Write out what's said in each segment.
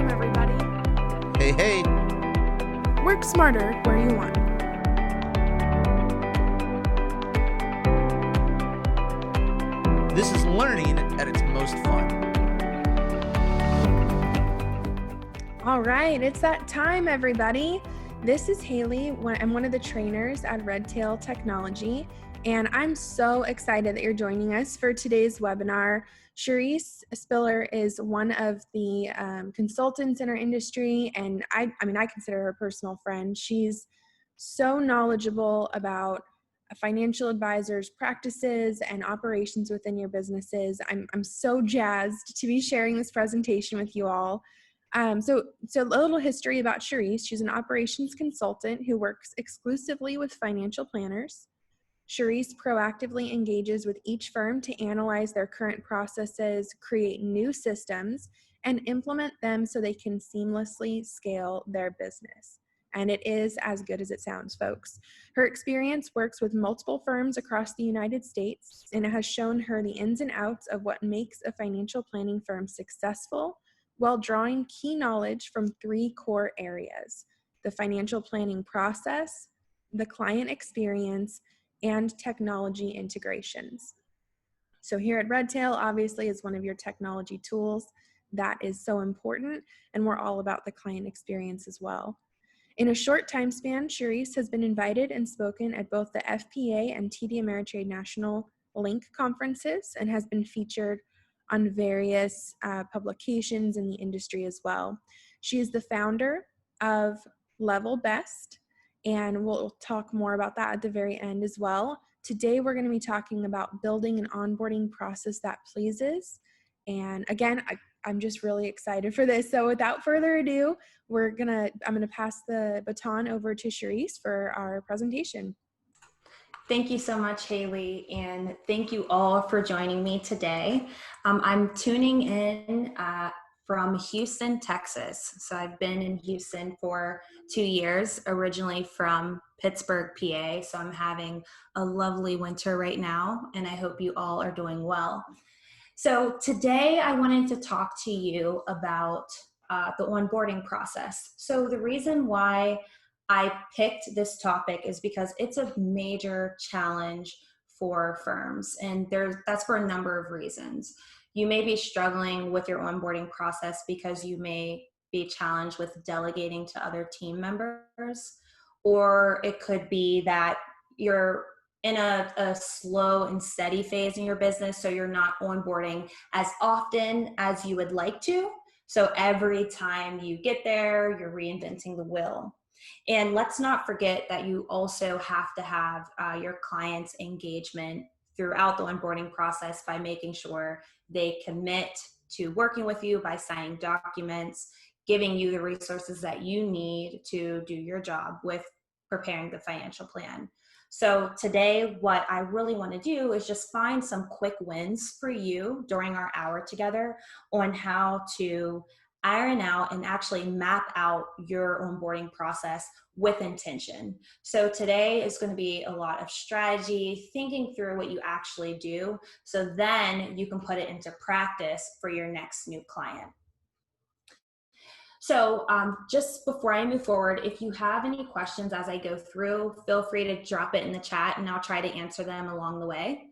Welcome, everybody. Hey, hey. Work smarter where you want. This is learning at its most fun. All right, it's that time, everybody. This is Hayley. I'm one of the trainers at Redtail Technology, and I'm so excited that you're joining us for today's webinar. Charesse Spiller is one of the consultants in our industry, and I consider her a personal friend. She's so knowledgeable about financial advisors' practices and operations within your businesses. I'm so jazzed to be sharing this presentation with you all. So a little history about Charesse. She's an operations consultant who works exclusively with financial planners. Charesse proactively engages with each firm to analyze their current processes, create new systems, and implement them so they can seamlessly scale their business. And it is as good as it sounds, folks. Her experience works with multiple firms across the United States, and it has shown her the ins and outs of what makes a financial planning firm successful, while drawing key knowledge from three core areas: the financial planning process, the client experience, and technology integrations. So here at Redtail, obviously, is one of your technology tools that is so important, and we're all about the client experience as well. In a short time span, Charesse has been invited and spoken at both the FPA and TD Ameritrade National Link conferences, and has been featured on various publications in the industry as well. She is the founder of Level Best, and we'll talk more about that at the very end as well. Today, we're going to be talking about building an onboarding process that pleases. And again, I'm just really excited for this. So without further ado, I'm going to pass the baton over to Charesse for our presentation. Thank you so much, Hayley, and thank you all for joining me today. I'm tuning in from Houston, Texas. So I've been in Houston for 2 years, originally from Pittsburgh, PA. So I'm having a lovely winter right now, and I hope you all are doing well. So today I wanted to talk to you about the onboarding process. So the reason why I picked this topic is because it's a major challenge for firms, and that's for a number of reasons. You may be struggling with your onboarding process because you may be challenged with delegating to other team members, or it could be that you're in a slow and steady phase in your business, so you're not onboarding as often as you would like to. So every time you get there, you're reinventing the wheel. And let's not forget that you also have to have your clients' engagement throughout the onboarding process by making sure they commit to working with you by signing documents, giving you the resources that you need to do your job with preparing the financial plan. So today, what I really want to do is just find some quick wins for you during our hour together on how to iron out and actually map out your onboarding process with intention. So today is going to be a lot of strategy, thinking through what you actually do, so then you can put it into practice for your next new client. So just before I move forward, if you have any questions as I go through, feel free to drop it in the chat and I'll try to answer them along the way.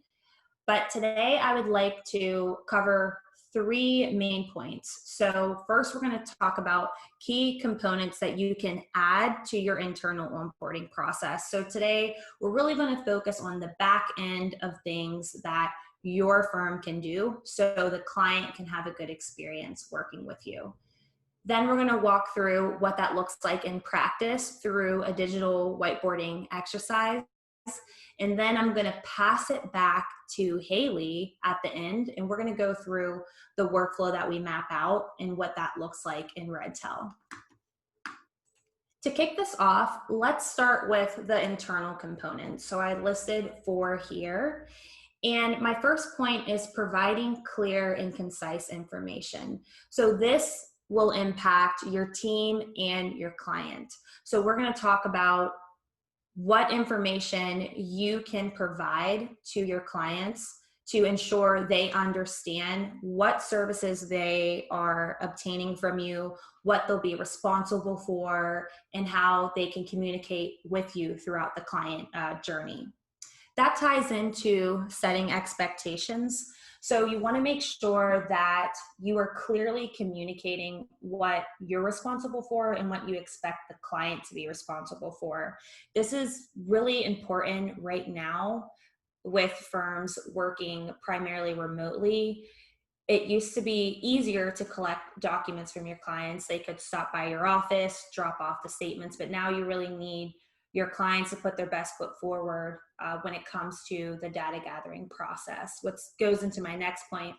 But today I would like to cover 3 main points. So first, we're going to talk about key components that you can add to your internal onboarding process. So today, we're really going to focus on the back end of things that your firm can do so the client can have a good experience working with you. Then we're going to walk through what that looks like in practice through a digital whiteboarding exercise. And then I'm going to pass it back to Hayley at the end, and we're going to go through the workflow that we map out and what that looks like in Redtail. To kick this off, let's start with the internal components. So I listed 4 here. And my first point is providing clear and concise information. So this will impact your team and your client. So we're going to talk about what information you can provide to your clients to ensure they understand what services they are obtaining from you, what they'll be responsible for, and how they can communicate with you throughout the client journey. That ties into setting expectations. So you want to make sure that you are clearly communicating what you're responsible for and what you expect the client to be responsible for. This is really important right now with firms working primarily remotely. It used to be easier to collect documents from your clients. They could stop by your office, drop off the statements, but now you really need your clients to put their best foot forward when it comes to the data gathering process, which goes into my next point.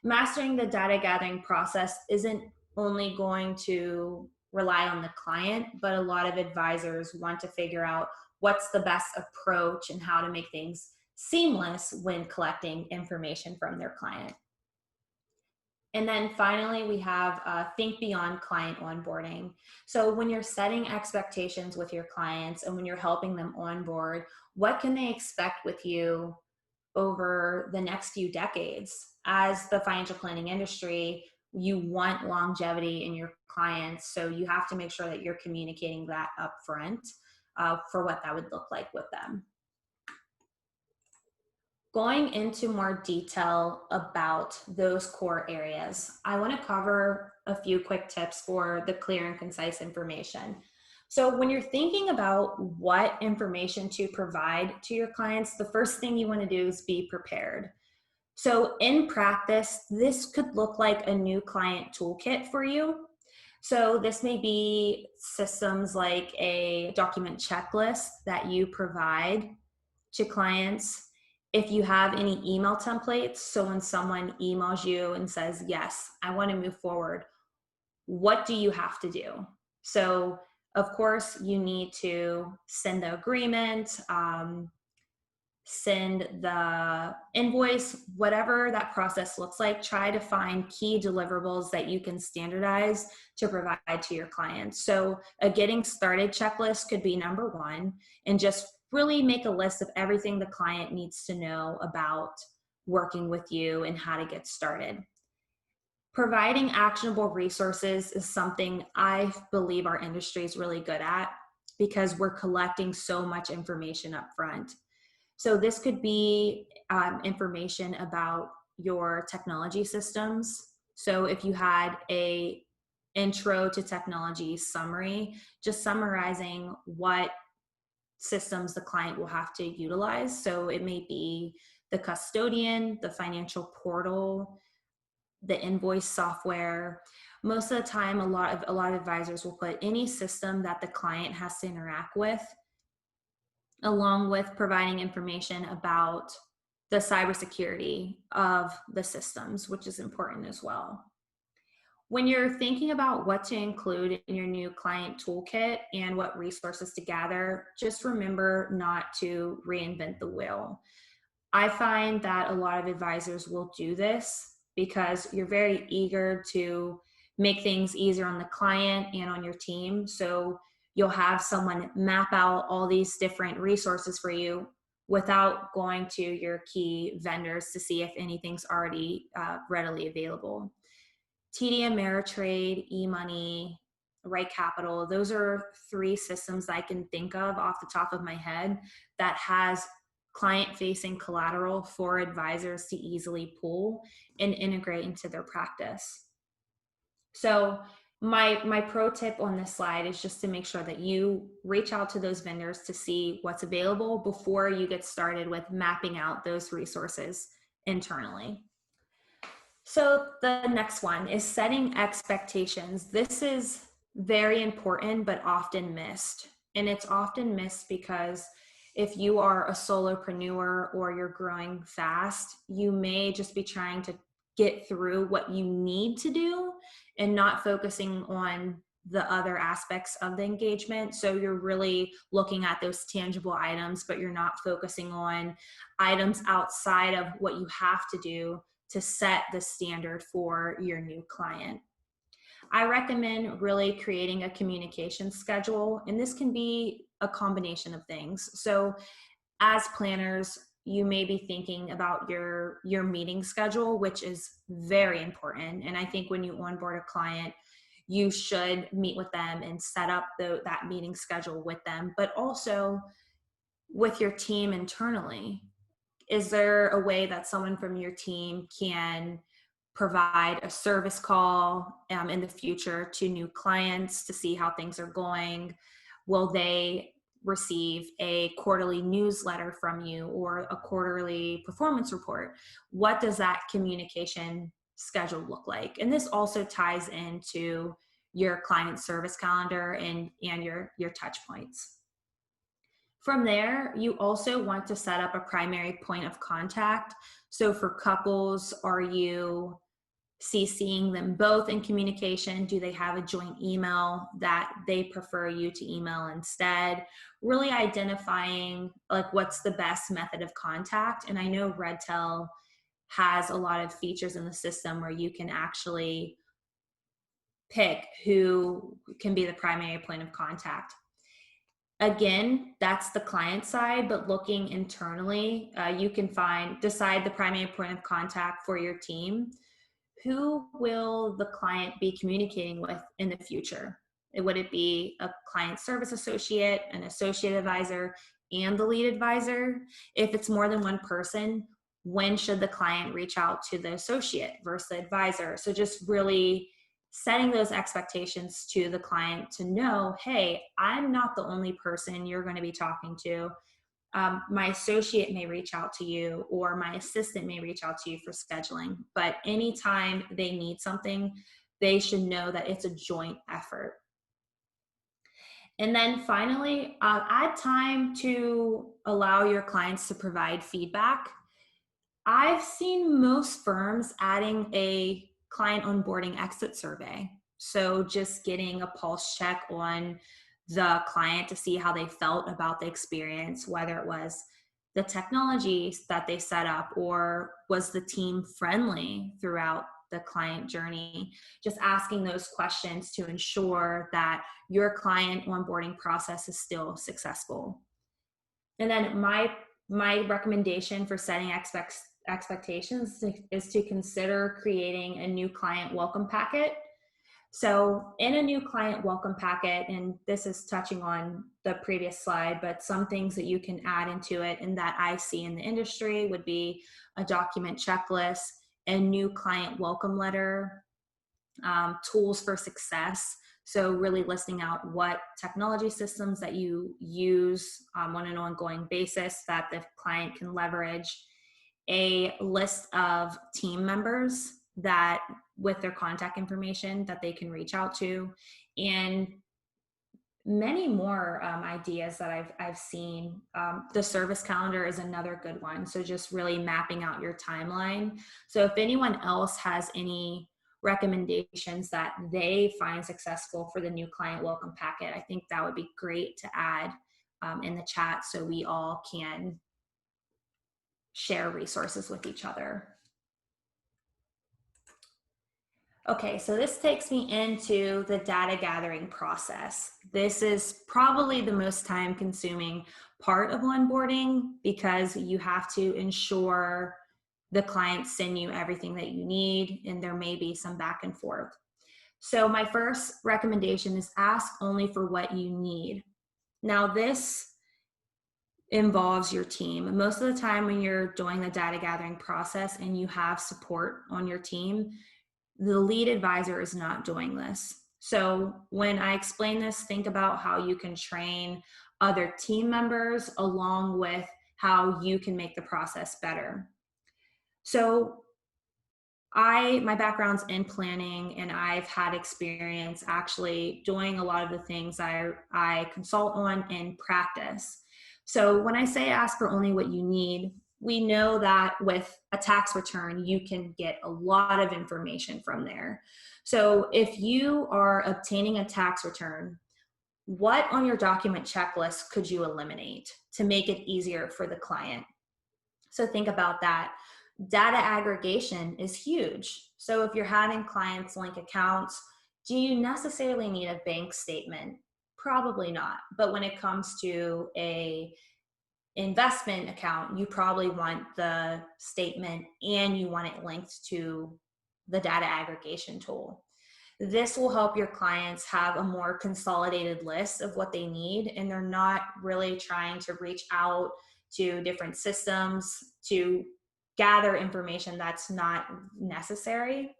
Mastering the data gathering process isn't only going to rely on the client, but a lot of advisors want to figure out what's the best approach and how to make things seamless when collecting information from their client. And then finally, we have think beyond client onboarding. So when you're setting expectations with your clients and when you're helping them onboard, what can they expect with you over the next few decades? As the financial planning industry, you want longevity in your clients, so you have to make sure that you're communicating that upfront for what that would look like with them. Going into more detail about those core areas, I want to cover a few quick tips for the clear and concise information. So when you're thinking about what information to provide to your clients, the first thing you want to do is be prepared. So in practice, this could look like a new client toolkit for you. So this may be systems like a document checklist that you provide to clients. If you have any email templates, so when someone emails you and says, yes, I want to move forward, what do you have to do? So of course you need to send the agreement, send the invoice, whatever that process looks like. Try to find key deliverables that you can standardize to provide to your clients. So a getting started checklist could be number one, and just really make a list of everything the client needs to know about working with you and how to get started. Providing actionable resources is something I believe our industry is really good at because we're collecting so much information up front. So this could be information about your technology systems. So if you had a intro to technology summary, just summarizing what systems the client will have to utilize. So it may be the custodian, the financial portal, the invoice software. Most of the time, a lot of advisors will put any system that the client has to interact with, along with providing information about the cybersecurity of the systems, which is important as well. When you're thinking about what to include in your new client toolkit and what resources to gather, just remember not to reinvent the wheel. I find that a lot of advisors will do this because you're very eager to make things easier on the client and on your team. So you'll have someone map out all these different resources for you without going to your key vendors to see if anything's already readily available. TD Ameritrade, eMoney, Right Capital, those are three systems I can think of off the top of my head that has client-facing collateral for advisors to easily pull and integrate into their practice. So my pro tip on this slide is just to make sure that you reach out to those vendors to see what's available before you get started with mapping out those resources internally. So the next one is setting expectations. This is very important, but often missed. And it's often missed because if you are a solopreneur or you're growing fast, you may just be trying to get through what you need to do and not focusing on the other aspects of the engagement. So you're really looking at those tangible items, but you're not focusing on items outside of what you have to do to set the standard for your new client. I recommend really creating a communication schedule, and this can be a combination of things. So as planners, you may be thinking about your meeting schedule, which is very important. And I think when you onboard a client, you should meet with them and set up that meeting schedule with them, but also with your team internally. Is there a way that someone from your team can provide a service call in the future to new clients to see how things are going? Will they receive a quarterly newsletter from you or a quarterly performance report? What does that communication schedule look like? And this also ties into your client service calendar and your touch points. From there, you also want to set up a primary point of contact. So for couples, are you CCing them both in communication? Do they have a joint email that they prefer you to email instead? Really identifying like what's the best method of contact. And I know Redtail has a lot of features in the system where you can actually pick who can be the primary point of contact. Again, that's the client side, but looking internally, you can decide the primary point of contact for your team. Who will the client be communicating with in the future? Would it be a client service associate, an associate advisor, and the lead advisor? If it's more than one person, when should the client reach out to the associate versus the advisor? So just really setting those expectations to the client to know, hey, I'm not the only person you're going to be talking to. My associate may reach out to you, or my assistant may reach out to you for scheduling. But anytime they need something, they should know that it's a joint effort. And then finally, add time to allow your clients to provide feedback. I've seen most firms adding a client onboarding exit survey. So just getting a pulse check on the client to see how they felt about the experience, whether it was the technology that they set up or was the team friendly throughout the client journey. Just asking those questions to ensure that your client onboarding process is still successful. And then my recommendation for setting expectations is to consider creating a new client welcome packet. So in a new client welcome packet, and this is touching on the previous slide, but some things that you can add into it and that I see in the industry would be a document checklist, a new client welcome letter, tools for success. So really listing out what technology systems that you use on an ongoing basis that the client can leverage, a list of team members that with their contact information that they can reach out to, and many more ideas that I've seen. The service calendar is another good one. So just really mapping out your timeline. So if anyone else has any recommendations that they find successful for the new client welcome packet, I think that would be great to add in the chat so we all can share resources with each other. Okay, so this takes me into the data gathering process. This is probably the most time consuming part of onboarding because you have to ensure the clients send you everything that you need, and there may be some back and forth. So my first recommendation is ask only for what you need. Now this involves your team. Most of the time when you're doing the data gathering process and you have support on your team, the lead advisor is not doing this. So when I explain this, think about how you can train other team members along with how you can make the process better. So my background's in planning, and I've had experience actually doing a lot of the things I consult on in practice. So when I say ask for only what you need, we know that with a tax return, you can get a lot of information from there. So if you are obtaining a tax return, what on your document checklist could you eliminate to make it easier for the client? So think about that. Data aggregation is huge. So if you're having clients link accounts, do you necessarily need a bank statement? Probably not. But when it comes to investment account, you probably want the statement and you want it linked to the data aggregation tool. This will help your clients have a more consolidated list of what they need, and they're not really trying to reach out to different systems to gather information that's not necessary.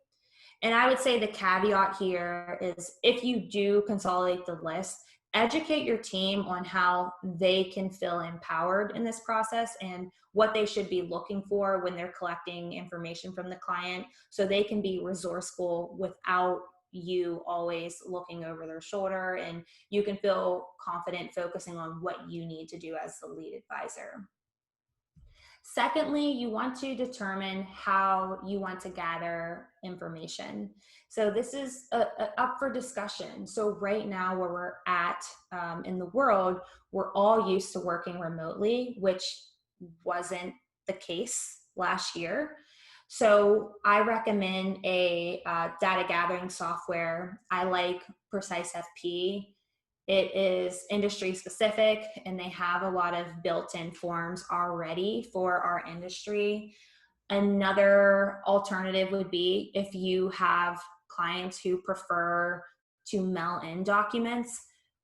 And I would say the caveat here is if you do consolidate the list, educate your team on how they can feel empowered in this process and what they should be looking for when they're collecting information from the client, so they can be resourceful without you always looking over their shoulder, and you can feel confident focusing on what you need to do as the lead advisor. Secondly, you want to determine how you want to gather information. So this is up for discussion. So right now where we're at in the world, we're all used to working remotely, which wasn't the case last year. So I recommend a data gathering software. I like Concise. It is industry specific, and they have a lot of built-in forms already for our industry. Another alternative would be if you have clients who prefer to mail in documents.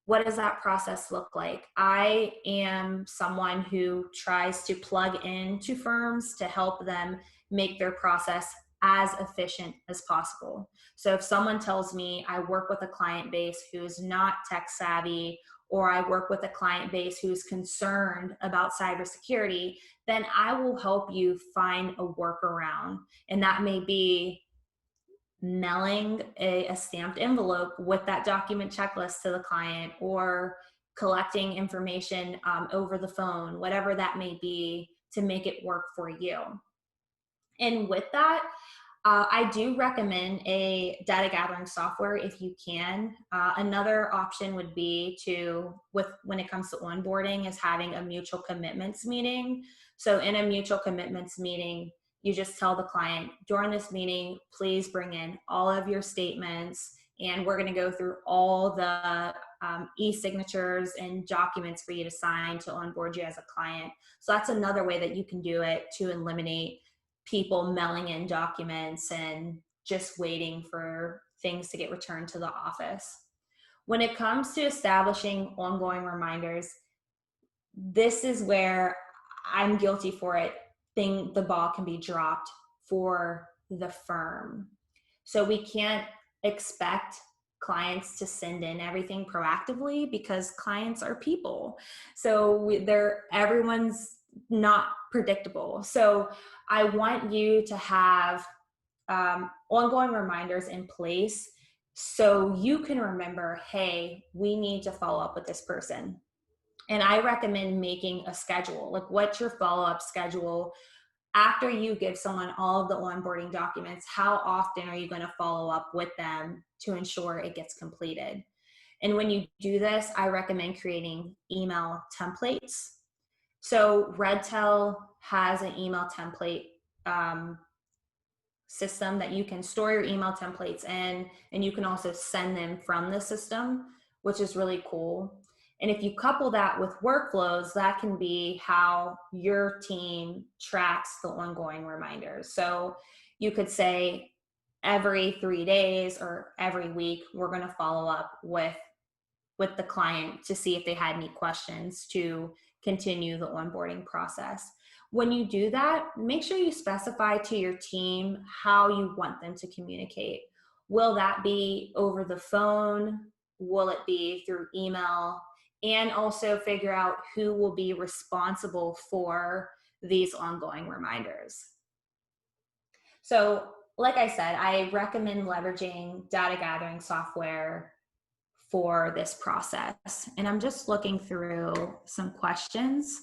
What does that process look like? I am someone who tries to plug into firms to help them make their process as efficient as possible. So if someone tells me I work with a client base who's not tech savvy, or I work with a client base who's concerned about cybersecurity, then I will help you find a workaround. And that may be mailing a stamped envelope with that document checklist to the client, or collecting information over the phone, whatever that may be, to make it work for you. And with that, I do recommend a data gathering software if you can. Another option would be when it comes to onboarding, is having a mutual commitments meeting. So in a mutual commitments meeting, you just tell the client, during this meeting, please bring in all of your statements, and we're going to go through all the e-signatures and documents for you to sign to onboard you as a client. So that's another way that you can do it to eliminate people mailing in documents and just waiting for things to get returned to the office. When it comes to establishing ongoing reminders, this is where I'm guilty for it. The ball can be dropped for the firm. So we can't expect clients to send in everything proactively, because clients are people. So everyone's not predictable. So I want you to have ongoing reminders in place so you can remember, hey, we need to follow up with this person. And I recommend making a schedule. Like, what's your follow-up schedule? After you give someone all of the onboarding documents, how often are you going to follow up with them to ensure it gets completed? And when you do this, I recommend creating email templates. So Redtail has an email template system that you can store your email templates in, and you can also send them from the system, which is really cool. And if you couple that with workflows, that can be how your team tracks the ongoing reminders. So you could say every 3 days or every week, we're going to follow up with the client to see if they had any questions to continue the onboarding process. When you do that, make sure you specify to your team how you want them to communicate. Will that be over the phone? Will it be through email? And also figure out who will be responsible for these ongoing reminders. So, like I said, I recommend leveraging data gathering software for this process. And I'm just looking through some questions.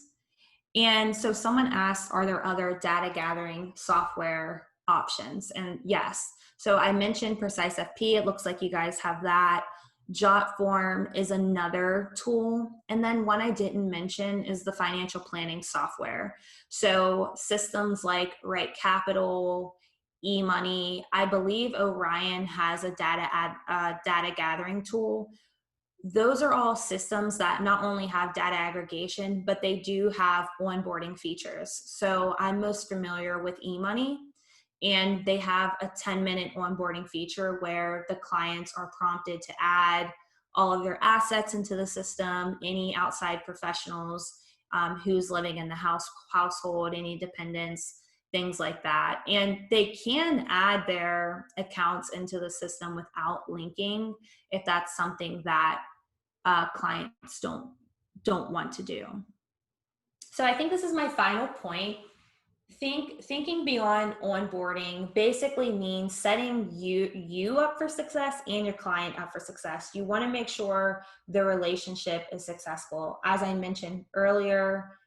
And so someone asked, are there other data gathering software options? And yes, so I mentioned Concise. It looks like you guys have that. Jotform is another tool. And then one I didn't mention is the financial planning software. So systems like Right Capital, eMoney, I believe Orion has a data gathering tool. those are all systems that not only have data aggregation, but they do have onboarding features. So I'm most familiar with eMoney, and they have a 10-minute onboarding feature where the clients are prompted to add all of their assets into the system, any outside professionals, who's living in the household, any dependents, things like that. And they can add their accounts into the system without linking if that's something that clients don't want to do. So I think this is my final point. Thinking beyond onboarding basically means setting you up for success and your client up for success. You want to make sure the relationship is successful. As I mentioned earlier,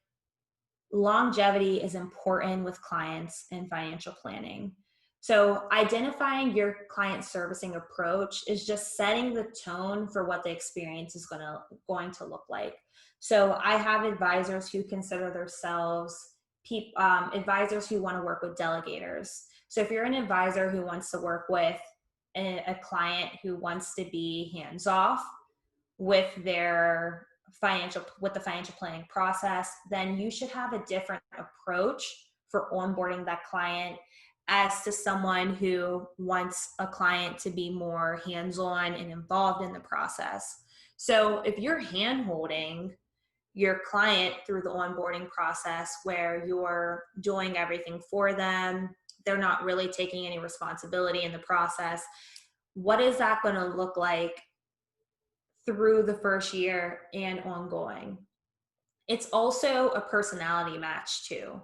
longevity is important with clients in financial planning. So identifying your client servicing approach is just setting the tone for what the experience is going to look like. So I have advisors who consider themselves advisors who want to work with delegators. So if you're an advisor who wants to work with a client who wants to be hands off with the financial planning process, then you should have a different approach for onboarding that client as to someone who wants a client to be more hands-on and involved in the process. So if you're hand-holding your client through the onboarding process where you're doing everything for them, they're not really taking any responsibility in the process, what is that going to look like through the first year and ongoing? It's also a personality match too.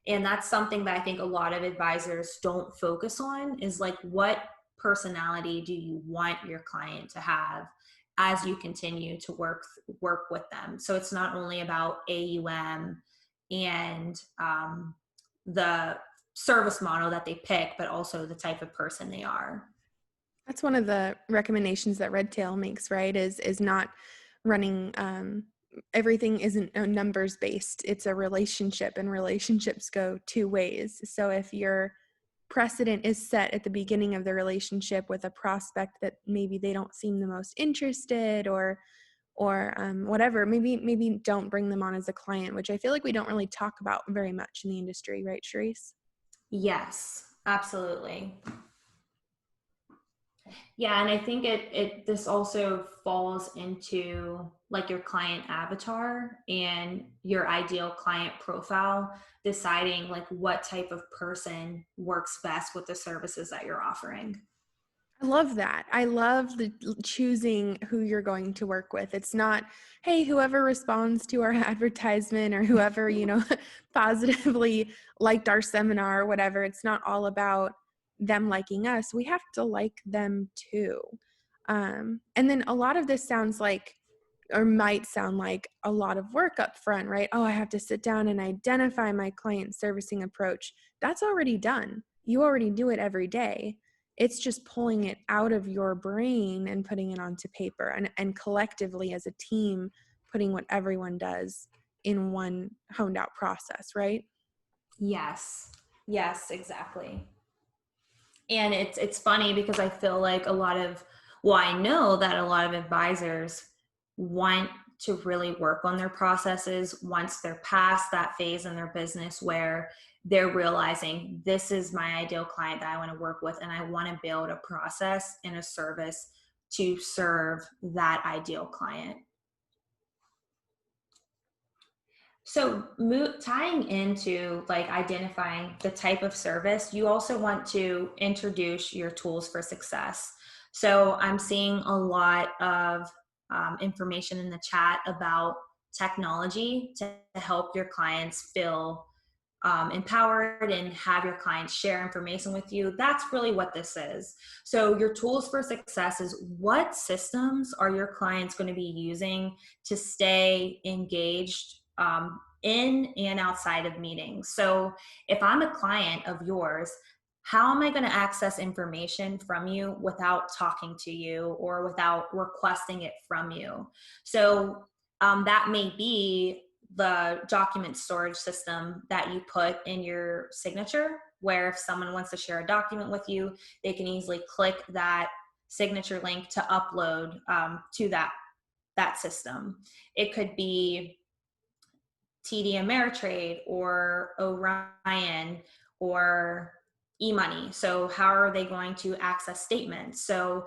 And that's something that I think a lot of advisors don't focus on, is like, what personality do you want your client to have as you continue to work with them? So it's not only about AUM and the service model that they pick, but also the type of person they are. That's one of the recommendations that Redtail makes, right? Is not running, everything isn't numbers based. It's a relationship, and relationships go two ways. So if your precedent is set at the beginning of the relationship with a prospect that maybe they don't seem the most interested, or whatever, maybe don't bring them on as a client, which I feel like we don't really talk about very much in the industry, right, Charesse? Yes, absolutely. Yeah, and I think this also falls into like your client avatar and your ideal client profile, deciding like what type of person works best with the services that you're offering. I love that. I love the choosing who you're going to work with. It's not, hey, whoever responds to our advertisement, or whoever, positively liked our seminar or whatever. It's not all about them liking us. We have to like them too. And then a lot of this sounds like, or might sound like, a lot of work up front, right? Oh, I have to sit down and identify my client servicing approach. That's already done. You already do it every day. It's just pulling it out of your brain and putting it onto paper, and collectively as a team, putting what everyone does in one honed out process, right? Yes, exactly. And it's funny because I feel like I know that a lot of advisors want to really work on their processes once they're past that phase in their business where they're realizing, this is my ideal client that I want to work with, and I want to build a process and a service to serve that ideal client. So tying into like identifying the type of service, you also want to introduce your tools for success. So I'm seeing a lot of information in the chat about technology to help your clients feel empowered and have your clients share information with you. That's really what this is. So your tools for success is, what systems are your clients going to be using to stay engaged in and outside of meetings? So if I'm a client of yours, how am I going to access information from you without talking to you or without requesting it from you? So that may be the document storage system that you put in your signature, where if someone wants to share a document with you, they can easily click that signature link to upload to that that system. It could be TD Ameritrade or Orion or eMoney. So how are they going to access statements? So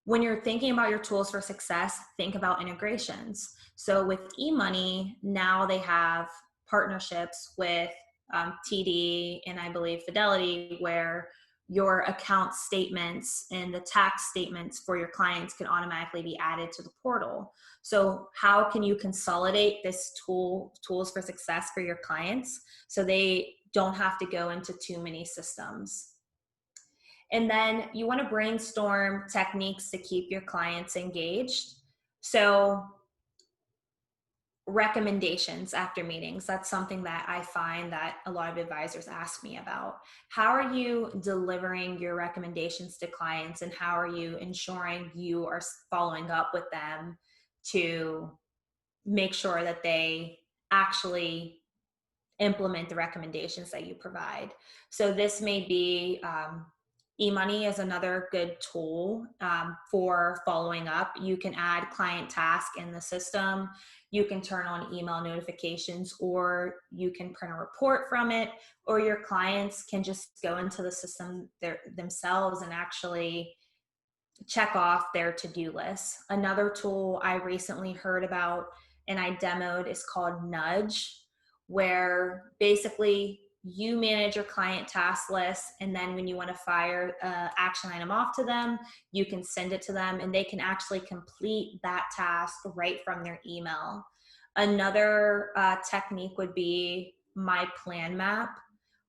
when you're thinking about your tools for success, think about integrations. So with eMoney, now they have partnerships with TD and I believe Fidelity, where your account statements and the tax statements for your clients can automatically be added to the portal. So how can you consolidate this tools for success for your clients so they don't have to go into too many systems? And then you want to brainstorm techniques to keep your clients engaged. So recommendations after meetings, that's something that I find that a lot of advisors ask me about. How are you delivering your recommendations to clients, and how are you ensuring you are following up with them to make sure that they actually implement the recommendations that you provide? So this may be eMoney is another good tool for following up. You can add client task in the system. You can turn on email notifications, or you can print a report from it, or your clients can just go into the system themselves and actually check off their to-do list. Another tool I recently heard about and I demoed is called Nudge, where basically you manage your client task list, and then when you want to fire an action item off to them, you can send it to them and they can actually complete that task right from their email. Another technique would be My Plan Map,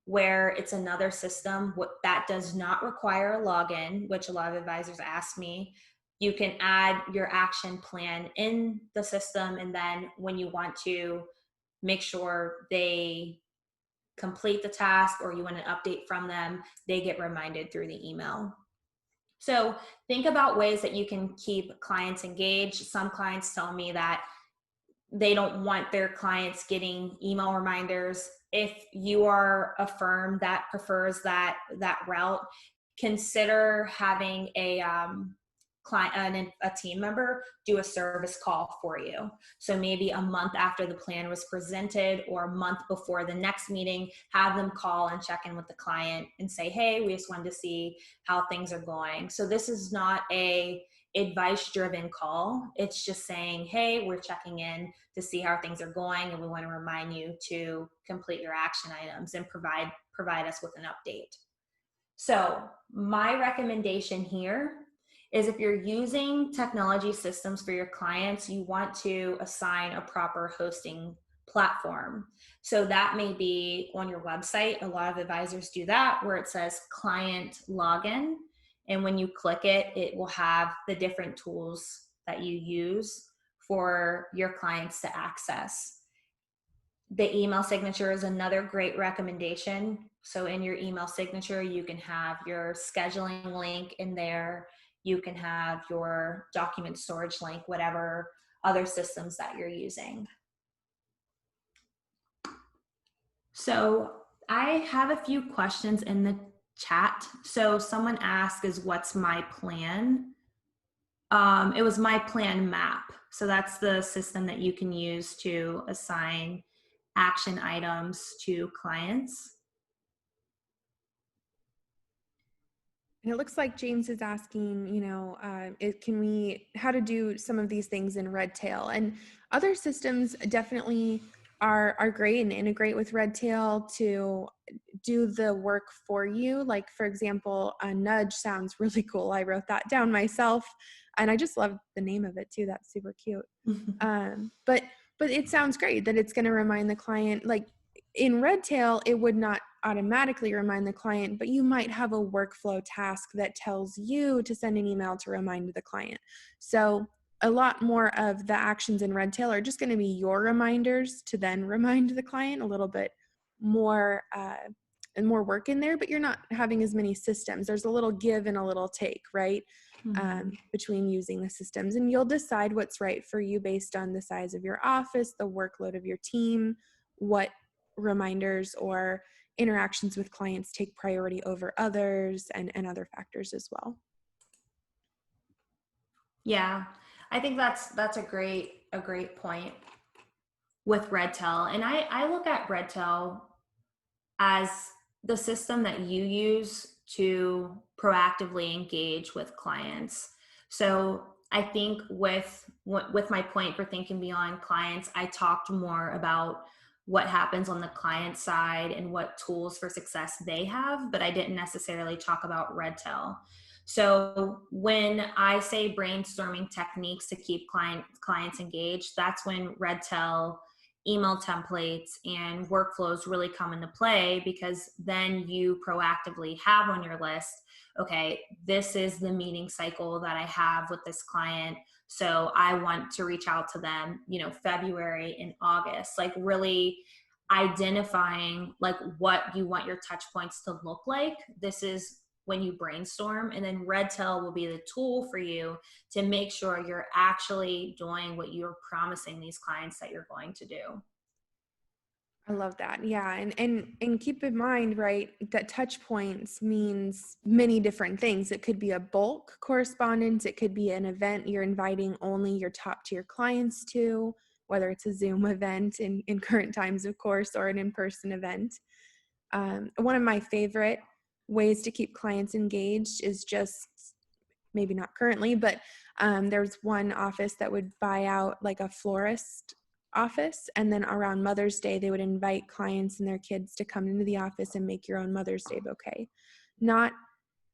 where it's another system that does not require a login, which a lot of advisors ask me. You can add your action plan in the system, and then when you want to make sure they complete the task or you want an update from them, they get reminded through the email. So think about ways that you can keep clients engaged. Some clients tell me that they don't want their clients getting email reminders. If you are a firm that prefers that route, consider having a team member do a service call for you. So maybe a month after the plan was presented or a month before the next meeting, have them call and check in with the client and say, hey, we just wanted to see how things are going. So this is not a advice-driven call. It's just saying, hey, we're checking in to see how things are going, and we want to remind you to complete your action items and provide us with an update. So my recommendation here is, if you're using technology systems for your clients, you want to assign a proper hosting platform. So that may be on your website. A lot of advisors do that, where it says client login. And when you click it, it will have the different tools that you use for your clients to access. The email signature is another great recommendation. So in your email signature, you can have your scheduling link in there. You can have your document storage link, whatever other systems that you're using. So I have a few questions in the chat. So someone asked, is what's my plan? It was My Plan Map. So that's the system that you can use to assign action items to clients. And it looks like James is asking, how to do some of these things in Redtail, and other systems definitely are great and integrate with Redtail to do the work for you. Like, for example, a Nudge sounds really cool. I wrote that down myself, and I just love the name of it too. That's super cute. But it sounds great that it's going to remind the client. Like in Redtail, it would not automatically remind the client, but you might have a workflow task that tells you to send an email to remind the client. So a lot more of the actions in Redtail are just going to be your reminders to then remind the client. A little bit more and more work in there, but you're not having as many systems. There's a little give and a little take, right? Between using the systems, and you'll decide what's right for you based on the size of your office, the workload of your team, what reminders or interactions with clients take priority over others, and other factors as well. Yeah, I think that's a great point with Redtail. And I look at Redtail as the system that you use to proactively engage with clients. So I think with my point for thinking beyond clients, I talked more about what happens on the client side and what tools for success they have, but I didn't necessarily talk about Redtail. So when I say brainstorming techniques to keep clients engaged, that's when Redtail, email templates, and workflows really come into play, because then you proactively have on your list, okay, this is the meeting cycle that I have with this client. So I want to reach out to them, February and August, like really identifying like what you want your touch points to look like. This is when you brainstorm, and then Redtail will be the tool for you to make sure you're actually doing what you're promising these clients that you're going to do. I love that. Yeah. And keep in mind, right, that touch points means many different things. It could be a bulk correspondence. It could be an event you're inviting only your top tier clients to, whether it's a Zoom event in current times, of course, or an in-person event. One of my favorite ways to keep clients engaged is just, maybe not currently, but there's one office that would buy out like a florist office, and then around Mother's Day they would invite clients and their kids to come into the office and make your own Mother's Day bouquet. Not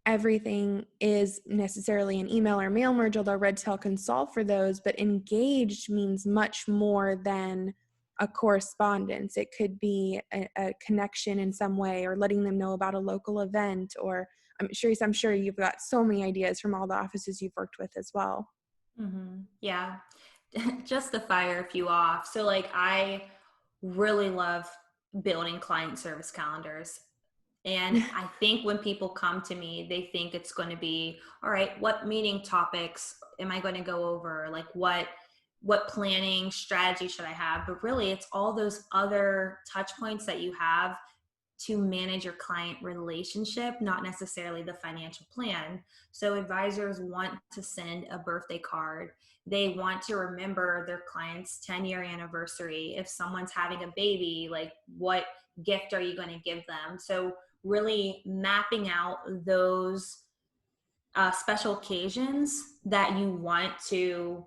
everything is necessarily an email or mail merge, although Redtail can solve for those, but engaged means much more than a correspondence. It could be a connection in some way, or letting them know about a local event, or I'm sure you've got so many ideas from all the offices you've worked with as well. Mm-hmm. Yeah. Just to fire a few off. So like I really love building client service calendars. And I think when people come to me, they think it's going to be, all right, what meeting topics am I going to go over? Like what planning strategy should I have? But really it's all those other touch points that you have to manage your client relationship, not necessarily the financial plan. So advisors want to send a birthday card. They want to remember their client's 10-year anniversary. If someone's having a baby, like what gift are you going to give them? So really mapping out those special occasions that you want to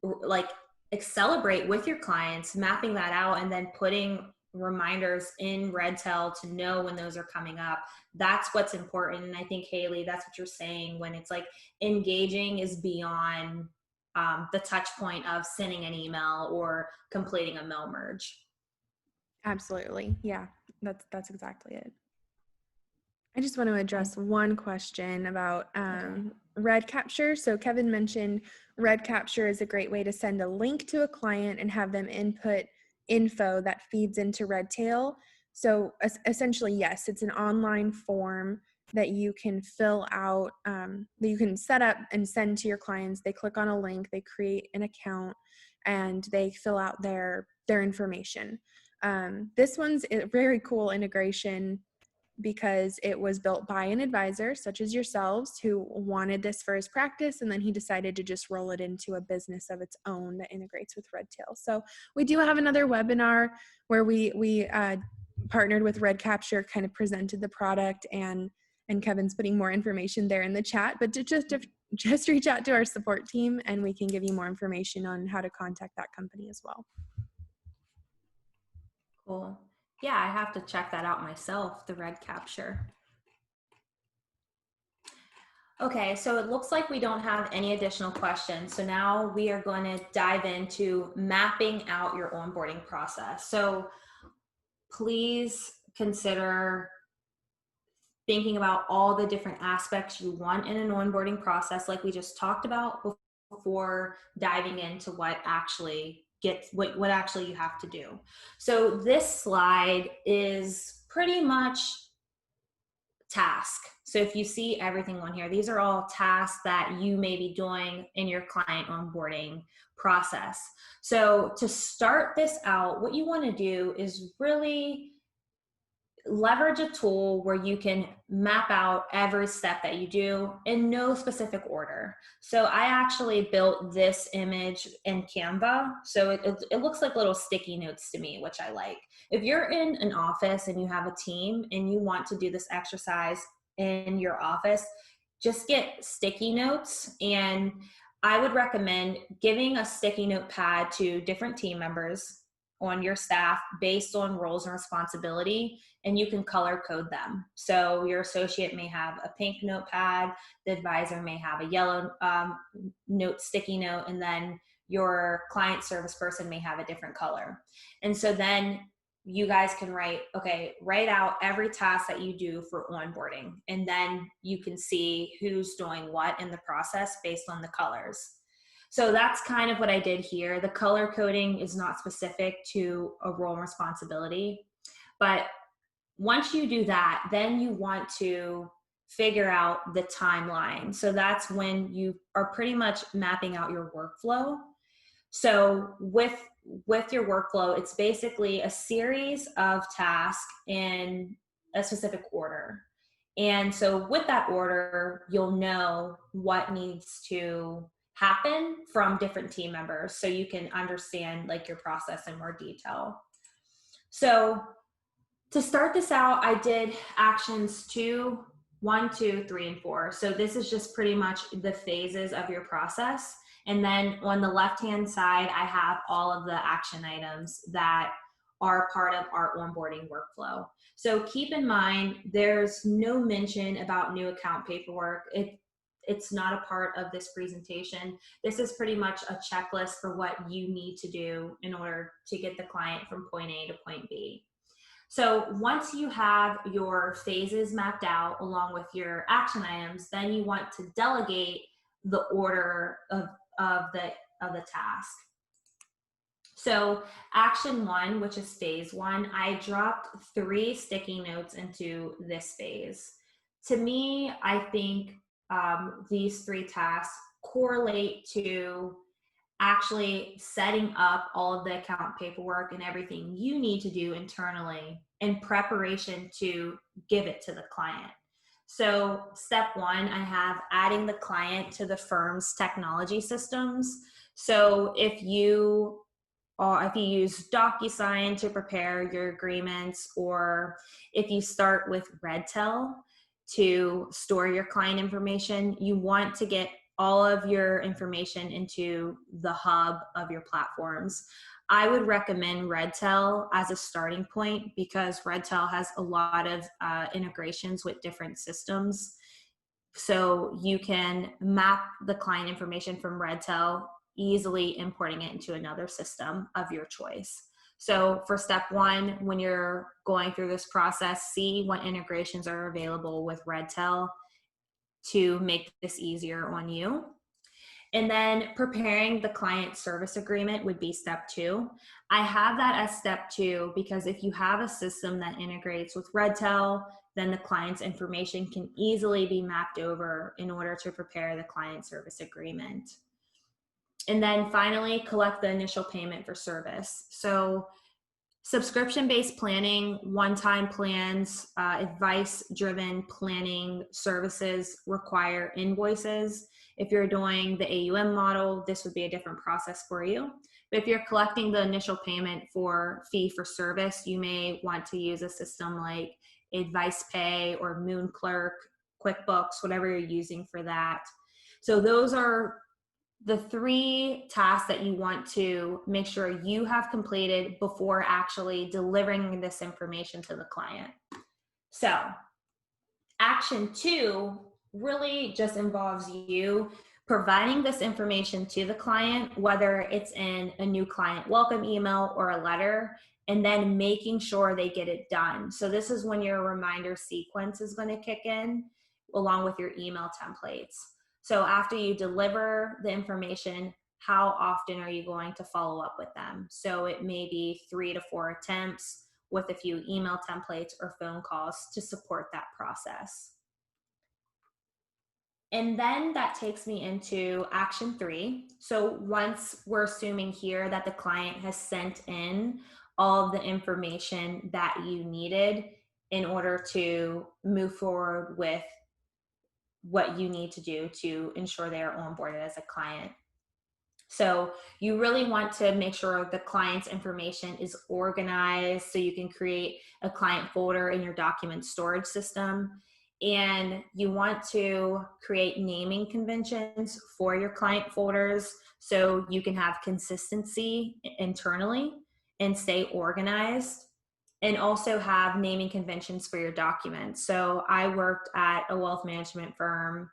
like celebrate with your clients, mapping that out, and then putting reminders in Redtail to know when those are coming up. That's what's important. And I think, Hayley, that's what you're saying when it's like engaging is beyond the touch point of sending an email or completing a mail merge. Absolutely. Yeah, that's exactly it. I just want to address one question about red capture. So Kevin mentioned red capture is a great way to send a link to a client and have them input info that feeds into Redtail. So essentially, yes, it's an online form that you can fill out, that you can set up and send to your clients. They click on a link, they create an account, and they fill out their information. This one's a very cool integration because it was built by an advisor such as yourselves who wanted this for his practice, and then he decided to just roll it into a business of its own that integrates with Redtail. So we do have another webinar where we partnered with Red Capture, kind of presented the product, and Kevin's putting more information there in the chat, but just reach out to our support team and we can give you more information on how to contact that company as well. Cool. Yeah, I have to check that out myself, the red capture. Okay, so it looks like we don't have any additional questions. So now we are going to dive into mapping out your onboarding process. So please consider thinking about all the different aspects you want in an onboarding process, like we just talked about, before diving into what actually you have to do. So this slide is pretty much task. So if you see everything on here, these are all tasks that you may be doing in your client onboarding process. So to start this out, what you want to do is really leverage a tool where you can map out every step that you do in no specific order. So I actually built this image in Canva. So it looks like little sticky notes to me, which I like. If you're in an office and you have a team and you want to do this exercise in your office, just get sticky notes. And I would recommend giving a sticky note pad to different team members on your staff based on roles and responsibility, and you can color code them. So your associate may have a pink notepad, the advisor may have a yellow sticky note, and then your client service person may have a different color. And so then you guys can write out every task that you do for onboarding, and then you can see who's doing what in the process based on the colors. So that's kind of what I did here. The color coding is not specific to a role and responsibility, but once you do that, then you want to figure out the timeline. So that's when you are pretty much mapping out your workflow. So with your workflow, it's basically a series of tasks in a specific order. And so with that order, you'll know what needs to happen from different team members, so you can understand like your process in more detail. So to start this out, I did actions 1, 2, 3, and 4. So this is just pretty much the phases of your process. And then on the left-hand side, I have all of the action items that are part of our onboarding workflow. So keep in mind, there's no mention about new account paperwork. It's not a part of this presentation. This is pretty much a checklist for what you need to do in order to get the client from point A to point B. So once you have your phases mapped out along with your action items, then you want to delegate the order of the task. So action 1, which is phase 1, I dropped 3 sticky notes into this phase. To me, I think these 3 tasks correlate to actually setting up all of the account paperwork and everything you need to do internally in preparation to give it to the client. So step 1, I have adding the client to the firm's technology systems. So if you use DocuSign to prepare your agreements, or if you start with Redtail to store your client information, you want to get all of your information into the hub of your platforms. I would recommend Redtail as a starting point because Redtail has a lot of integrations with different systems. So you can map the client information from Redtail, easily importing it into another system of your choice. So for step 1, when you're going through this process, see what integrations are available with Redtail to make this easier on you. And then preparing the client service agreement would be step 2. I have that as step 2 because if you have a system that integrates with Redtail, then the client's information can easily be mapped over in order to prepare the client service agreement. And then finally, collect the initial payment for service. So subscription-based planning, one-time plans, advice-driven planning services require invoices. If you're doing the AUM model, this would be a different process for you. But if you're collecting the initial payment for fee for service, you may want to use a system like Advice Pay or Moon Clerk, QuickBooks, whatever you're using for that. So those are the 3 tasks that you want to make sure you have completed before actually delivering this information to the client. So action 2 really just involves you providing this information to the client, whether it's in a new client welcome email or a letter, and then making sure they get it done. So this is when your reminder sequence is going to kick in along with your email templates. So after you deliver the information, how often are you going to follow up with them? So it may be 3 to 4 attempts with a few email templates or phone calls to support that process. And then that takes me into action 3. So once we're assuming here that the client has sent in all of the information that you needed, in order to move forward with what you need to do to ensure they are onboarded as a client. So you really want to make sure the client's information is organized so you can create a client folder in your document storage system. And you want to create naming conventions for your client folders so you can have consistency internally and stay organized, and also have naming conventions for your documents. So I worked at a wealth management firm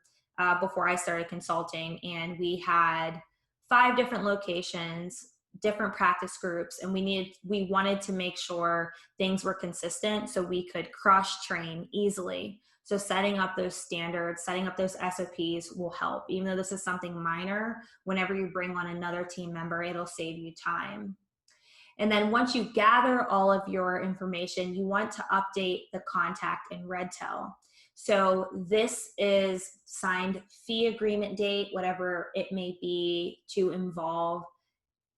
before I started consulting, and we had 5 different locations, different practice groups, and we wanted to make sure things were consistent so we could cross train easily. So setting up those standards, setting up those SOPs will help. Even though this is something minor, whenever you bring on another team member, it'll save you time. And then once you gather all of your information, you want to update the contact in Redtail. So this is signed fee agreement date, whatever it may be, to involve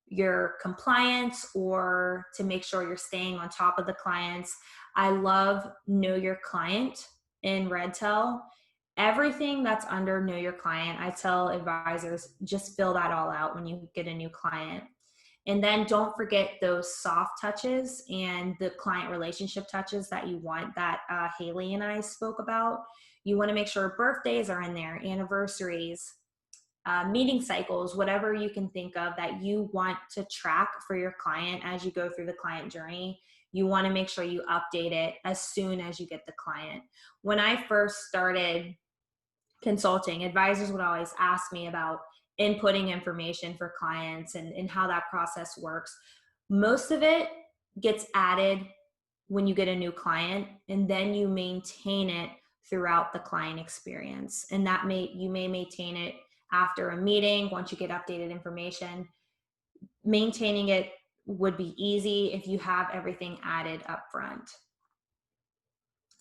your compliance or to make sure you're staying on top of the clients. I love Know Your Client in Redtail. Everything that's under Know Your Client, I tell advisors, just fill that all out when you get a new client. And then don't forget those soft touches and the client relationship touches that you want, that Hayley and I spoke about. You want to make sure birthdays are in there, anniversaries, meeting cycles, whatever you can think of that you want to track for your client as you go through the client journey. You want to make sure you update it as soon as you get the client. When I first started consulting, advisors would always ask me about inputting information for clients and how that process works. Most of it gets added when you get a new client, and then you maintain it throughout the client experience. And you may maintain it after a meeting once you get updated information. Maintaining it would be easy if you have everything added up front.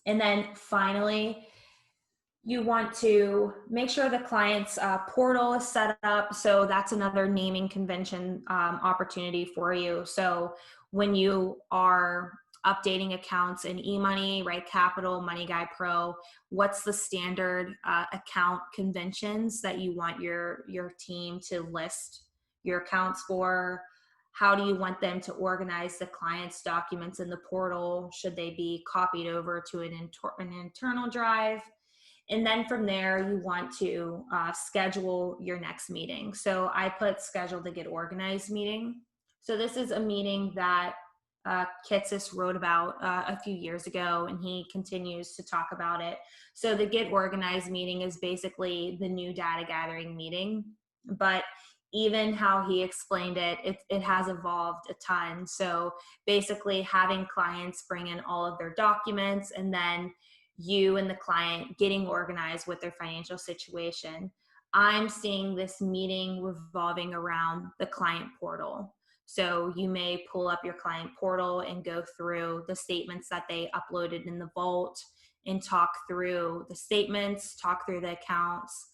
And then finally, you want to make sure the client's portal is set up. So that's another naming convention opportunity for you. So when you are updating accounts in eMoney, Right Capital, Money Guy Pro, what's the standard account conventions that you want your team to list your accounts for? How do you want them to organize the client's documents in the portal? Should they be copied over to an internal drive? And then from there, you want to schedule your next meeting. So I put schedule the Get Organized meeting. So this is a meeting that Kitsis wrote about a few years ago, and he continues to talk about it. So the Get Organized meeting is basically the new data gathering meeting, but even how he explained it has evolved a ton. So basically having clients bring in all of their documents, and then you and the client getting organized with their financial situation. I'm seeing this meeting revolving around the client portal. So you may pull up your client portal and go through the statements that they uploaded in the vault and talk through the statements, talk through the accounts.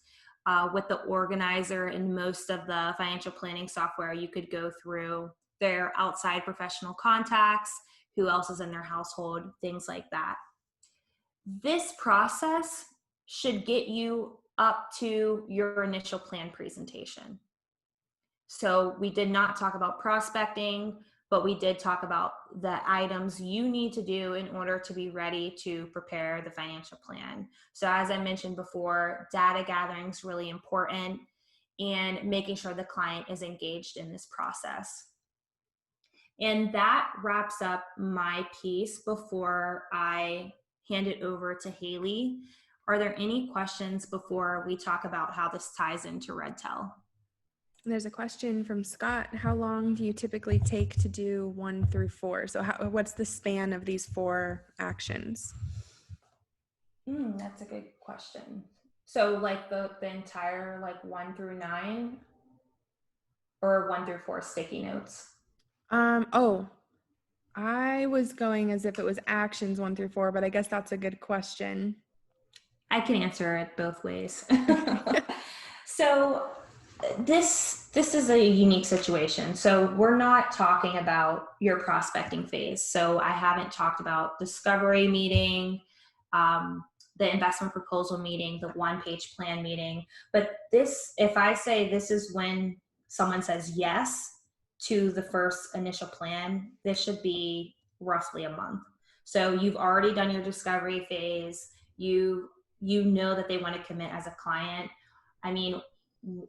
With the organizer and most of the financial planning software, you could go through their outside professional contacts, who else is in their household, things like that. This process should get you up to your initial plan presentation. So we did not talk about prospecting, but we did talk about the items you need to do in order to be ready to prepare the financial plan. So as I mentioned before, data gathering is really important, and making sure the client is engaged in this process. And that wraps up my piece before I hand it over to Hayley. Are there any questions before we talk about how this ties into Redtail? There's a question from Scott. How long do you typically take to do 1 through 4? So what's the span of these 4 actions? That's a good question. So like the entire 1 through 9, or 1 through 4 sticky notes? I was going as if it was actions 1 through 4, but I guess that's a good question. I can answer it both ways. So this This is a unique situation. So we're not talking about your prospecting phase. So I haven't talked about discovery meeting, um, the investment proposal meeting, the one-page plan meeting. But this, if I say this is when someone says yes to the first initial plan, this should be roughly a month. So you've already done your discovery phase. You know that they want to commit as a client. I mean,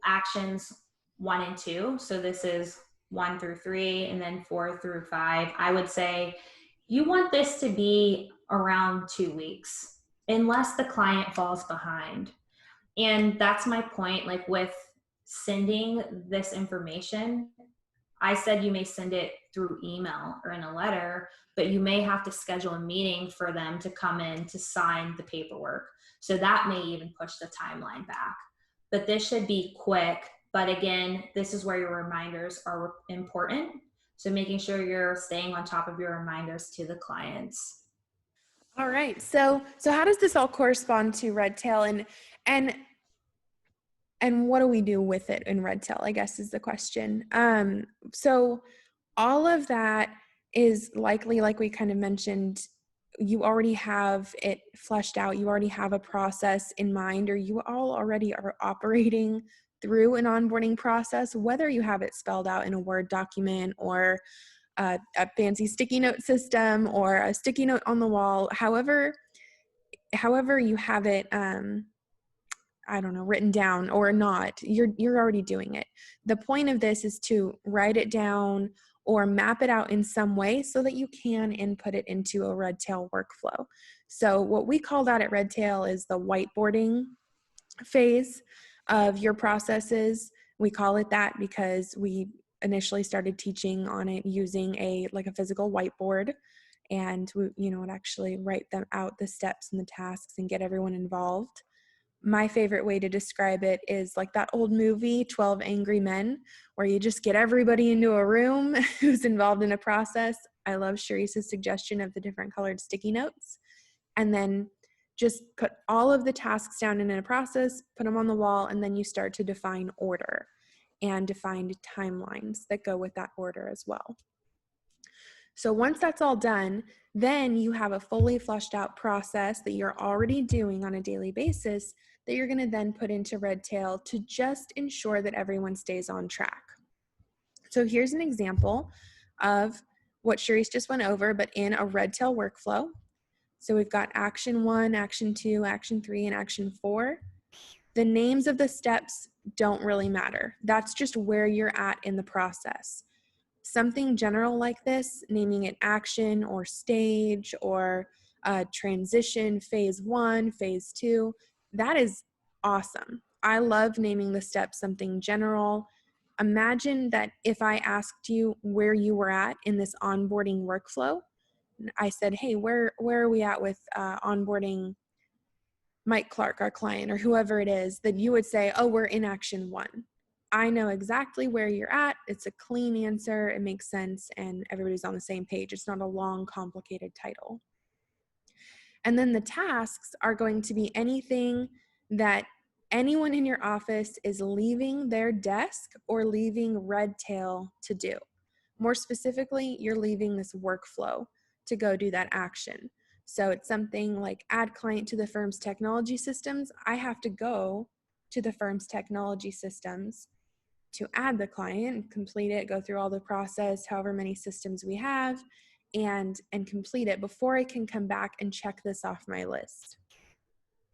actions 1 and 2. So this is 1 through 3 and then 4 through 5. I would say you want this to be around 2 weeks unless the client falls behind. And that's my point. Like with sending this information, I said you may send it through email or in a letter, but you may have to schedule a meeting for them to come in to sign the paperwork. So that may even push the timeline back. But this should be quick. But again, this is where your reminders are important. So making sure you're staying on top of your reminders to the clients. All right. So how does this all correspond to Redtail and and what do we do with it in Redtail, I guess is the question. So all of that is likely, like we kind of mentioned, you already have it fleshed out. You already have a process in mind, or you all already are operating through an onboarding process, whether you have it spelled out in a Word document or a fancy sticky note system or a sticky note on the wall, however you have it, I don't know, written down or not, you're already doing it. The point of this is to write it down or map it out in some way so that you can input it into a Redtail workflow. So what we call that at Redtail is the whiteboarding phase of your processes. We call it that because we initially started teaching on it using a physical whiteboard, and we would actually write them out, the steps and the tasks, and get everyone involved. My favorite way to describe it is like that old movie, 12 Angry Men, where you just get everybody into a room who's involved in a process. I love Charesse's suggestion of the different colored sticky notes. And then just put all of the tasks down in a process, put them on the wall, and then you start to define order and define timelines that go with that order as well. So once that's all done, then you have a fully fleshed out process that you're already doing on a daily basis that you're going to then put into Redtail to just ensure that everyone stays on track. So here's an example of what Charisse just went over, but in a Redtail workflow. So we've got action 1, action 2, action 3, and action 4. The names of the steps don't really matter. That's just where you're at in the process. Something general like this, naming it action or stage or transition, phase 1, phase 2, that is awesome. I love naming the steps something general. Imagine that if I asked you where you were at in this onboarding workflow, I said, hey, where are we at with onboarding Mike Clark, our client, or whoever it is, that you would say, oh, we're in action 1. I know exactly where you're at. It's a clean answer. It makes sense. And everybody's on the same page. It's not a long, complicated title. And then the tasks are going to be anything that anyone in your office is leaving their desk or leaving Redtail to do. More specifically, you're leaving this workflow to go do that action. So it's something like add client to the firm's technology systems. I have to go to the firm's technology systems to add the client, complete it, go through all the process, however many systems we have, and complete it before I can come back and check this off my list.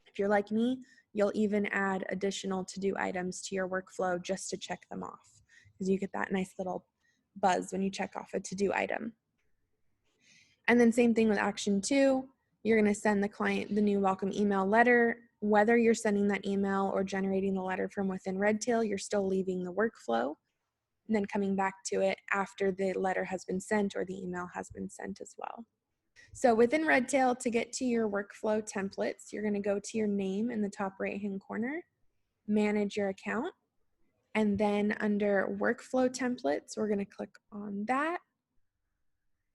If you're like me, you'll even add additional to-do items to your workflow just to check them off, because you get that nice little buzz when you check off a to-do item. And then same thing with action 2, you're going to send the client the new welcome email letter. Whether you're sending that email or generating the letter from within Redtail, you're still leaving the workflow and then coming back to it after the letter has been sent or the email has been sent as well. So within Redtail, to get to your workflow templates, you're going to go to your name in the top right-hand corner, manage your account, and then under workflow templates, we're going to click on that.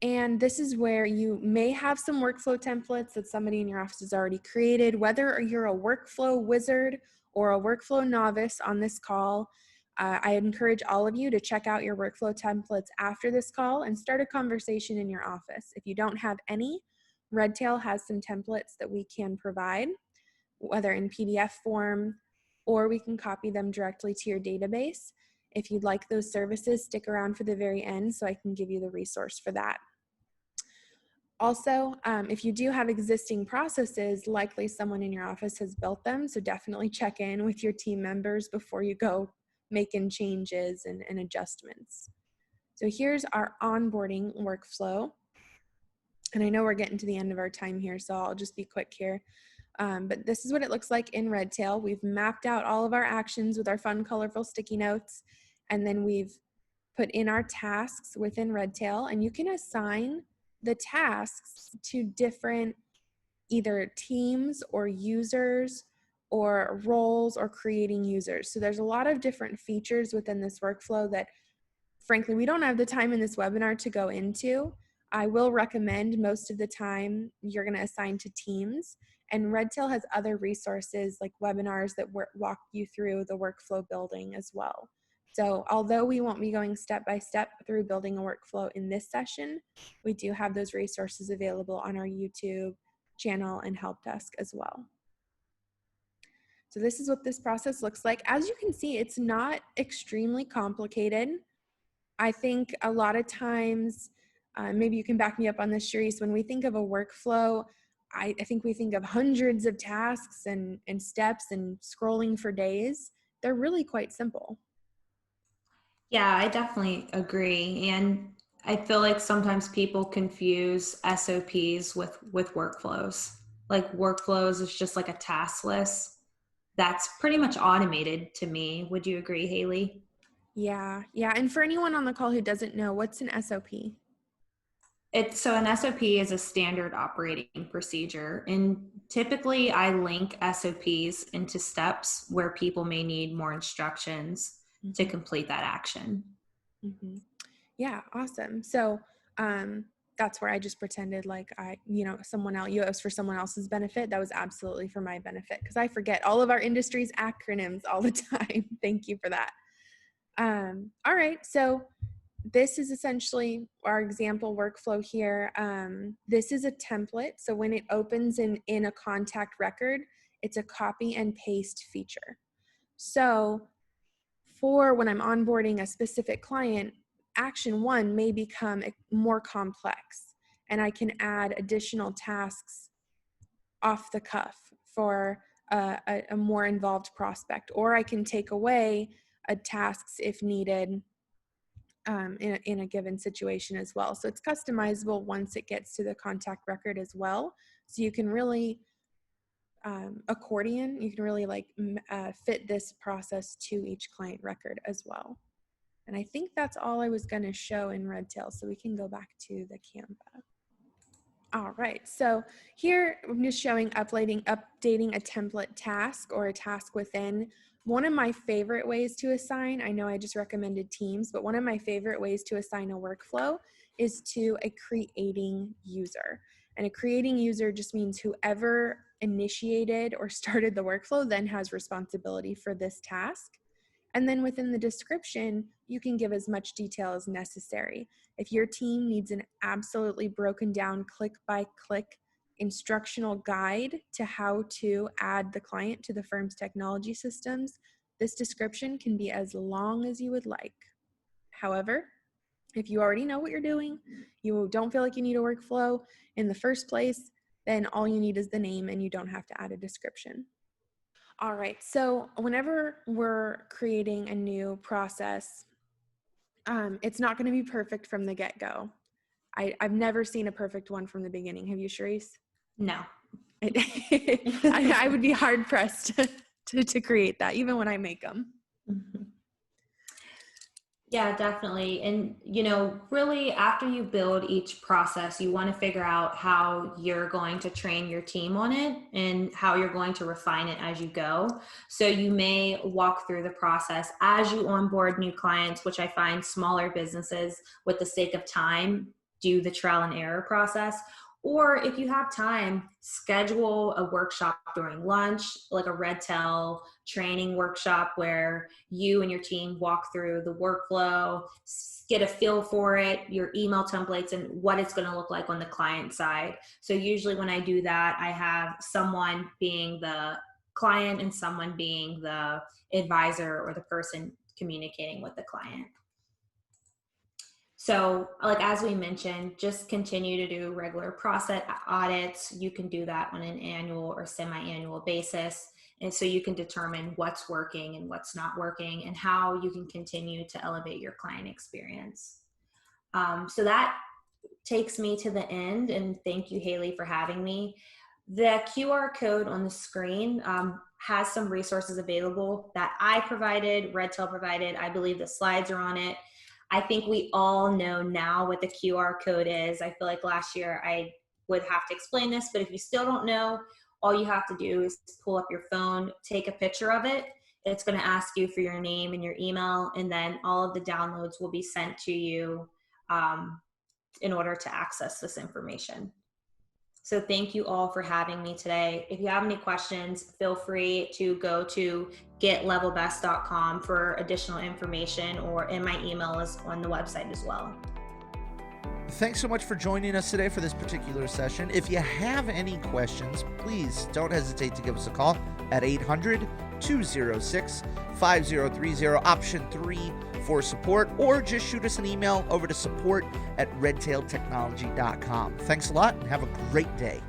And this is where you may have some workflow templates that somebody in your office has already created. Whether you're a workflow wizard or a workflow novice on this call, I encourage all of you to check out your workflow templates after this call and start a conversation in your office. If you don't have any, Redtail has some templates that we can provide, whether in PDF form, or we can copy them directly to your database. If you'd like those services, stick around for the very end so I can give you the resource for that. Also, if you do have existing processes, likely someone in your office has built them, so definitely check in with your team members before you go making changes and adjustments. So here's our onboarding workflow. And I know we're getting to the end of our time here, so I'll just be quick here. But this is what it looks like in Redtail. We've mapped out all of our actions with our fun, colorful sticky notes, and then we've put in our tasks within Redtail, and you can assign the tasks to different either teams or users or roles or creating users. So there's a lot of different features within this workflow that frankly we don't have the time in this webinar to go into. I will recommend most of the time you're going to assign to teams, and Redtail has other resources like webinars that walk you through the workflow building as well. So although we won't be going step by step through building a workflow in this session, we do have those resources available on our YouTube channel and help desk as well. So this is what this process looks like. As you can see, it's not extremely complicated. I think a lot of times, maybe you can back me up on this, Charisse, when we think of a workflow, I think we think of hundreds of tasks and steps and scrolling for days. They're really quite simple. Yeah, I definitely agree. And I feel like sometimes people confuse SOPs with workflows. Like workflows is just like a task list that's pretty much automated to me. Would you agree, Hayley? Yeah. And for anyone on the call who doesn't know, what's an SOP? So an SOP is a standard operating procedure, and typically I link SOPs into steps where people may need more instructions to complete that action. Yeah, awesome. So that's where I just pretended like someone else, it was for someone else's benefit. That was absolutely for my benefit because I forget all of our industry's acronyms all the time. Thank you for that. All right, so this is essentially our example workflow here. This is a template. So when it opens in a contact record, it's a copy and paste feature. So for when I'm onboarding a specific client, action 1 may become more complex, and I can add additional tasks off the cuff for a more involved prospect, or I can take away tasks if needed in a given situation as well. So it's customizable once it gets to the contact record as well. So you can really accordion, you can really fit this process to each client record as well. And I think that's all I was going to show in Redtail, so we can go back to the Canva. All right, so here I'm just showing updating a template task or a task within. One of my favorite ways to assign, I know I just recommended Teams, but one of my favorite ways to assign a workflow is to a creating user. And a creating user just means whoever initiated or started the workflow then has responsibility for this task. And then within the description, you can give as much detail as necessary. If your team needs an absolutely broken down click-by-click instructional guide to how to add the client to the firm's technology systems, this description can be as long as you would like. However, if you already know what you're doing, you don't feel like you need a workflow in the first place, then all you need is the name and you don't have to add a description. All right, so whenever we're creating a new process, it's not going to be perfect from the get-go. I've never seen a perfect one from the beginning. Have you, Charisse? No. I would be hard-pressed to create that, even when I make them. Mm-hmm. Yeah, definitely. And, really after you build each process, you want to figure out how you're going to train your team on it and how you're going to refine it as you go. So you may walk through the process as you onboard new clients, which I find smaller businesses, with the sake of time, do the trial and error process. Or if you have time, schedule a workshop during lunch, like a Redtail training workshop where you and your team walk through the workflow, get a feel for it, your email templates, and what it's going to look like on the client side. So usually when I do that, I have someone being the client and someone being the advisor or the person communicating with the client. So like, as we mentioned, just continue to do regular process audits. You can do that on an annual or semi-annual basis. And so you can determine what's working and what's not working and how you can continue to elevate your client experience. So that takes me to the end, and thank you, Hayley, for having me. The QR code on the screen has some resources available that I provided, Redtail provided. I believe the slides are on it. I think we all know now what the QR code is. I feel like last year I would have to explain this, but if you still don't know, all you have to do is pull up your phone, take a picture of it. It's going to ask you for your name and your email, and then all of the downloads will be sent to you in order to access this information. So thank you all for having me today. If you have any questions, feel free to go to getlevelbest.com for additional information, and my email is on the website as well. Thanks so much for joining us today for this particular session. If you have any questions, please don't hesitate to give us a call at 800-206-5030, option 3 for support, or just shoot us an email over to support@redtailtechnology.com. Thanks a lot and have a great day.